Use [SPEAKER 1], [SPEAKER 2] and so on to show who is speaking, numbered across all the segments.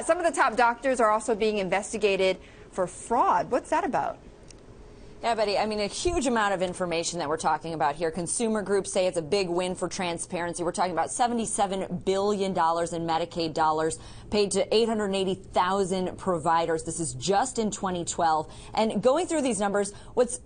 [SPEAKER 1] Some of the top doctors are also being investigated for fraud. What's that about?
[SPEAKER 2] Yeah, Betty, I mean, a huge amount of information that we're talking about here. Consumer groups say it's a big win for transparency. We're talking about $77 billion in Medicaid dollars paid to 880,000 providers. This is just in 2012. And going through these numbers, what's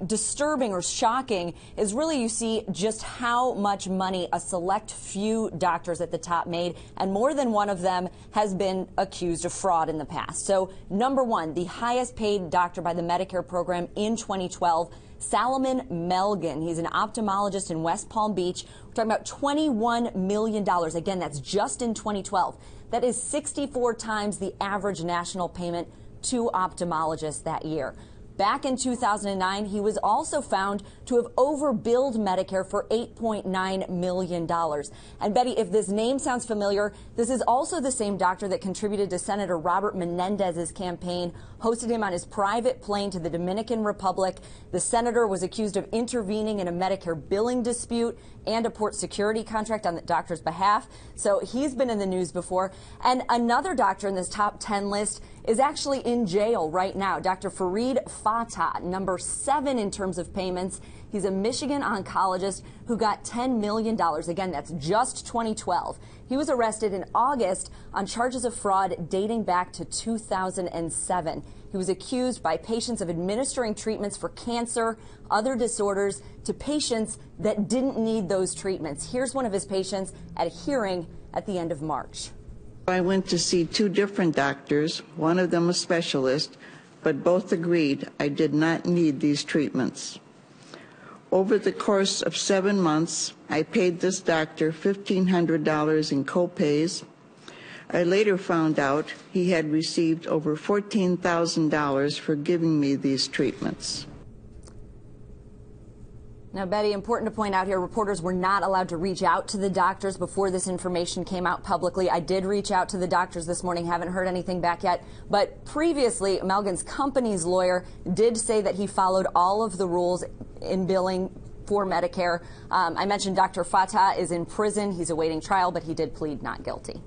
[SPEAKER 2] disturbing or shocking is really you see just how much money a select few doctors at the top made, and more than one of them has been accused of fraud in the past. So, number one, the highest paid doctor by the Medicare program in 2012, Salomon Melgen. He's an ophthalmologist in West Palm Beach. We're talking about $21 million. Again, that's just in 2012. That is 64 times the average national payment to ophthalmologists that year. Back in 2009, he was also found to have overbilled Medicare for $8.9 million. And Betty, if this name sounds familiar, this is also the same doctor that contributed to Senator Robert Menendez's campaign, hosted him on his private plane to the Dominican Republic. The senator was accused of intervening in a Medicare billing dispute and a port security contract on the doctor's behalf. So he's been in the news before. And another doctor in this top 10 list is actually in jail right now. Dr. Fareed Fatah, number 7 in terms of payments. He's a Michigan oncologist who got $10 million. Again, that's just 2012. He was arrested in August on charges of fraud dating back to 2007. He was accused by patients of administering treatments for cancer, other disorders, to patients that didn't need those treatments. Here's one of his patients at a hearing at the end of March.
[SPEAKER 3] I went to see 2 different doctors, one of them a specialist, but both agreed I did not need these treatments. Over the course of 7 months, I paid this doctor $1,500 in co-pays. I later found out he had received over $14,000 for giving me these treatments.
[SPEAKER 2] Now, Betty, important to point out here, reporters were not allowed to reach out to the doctors before this information came out publicly. I did reach out to the doctors this morning, haven't heard anything back yet. But previously, Melgen's company's lawyer did say that he followed all of the rules in billing for Medicare. I mentioned Dr. Fatah is in prison. He's awaiting trial, but he did plead not guilty.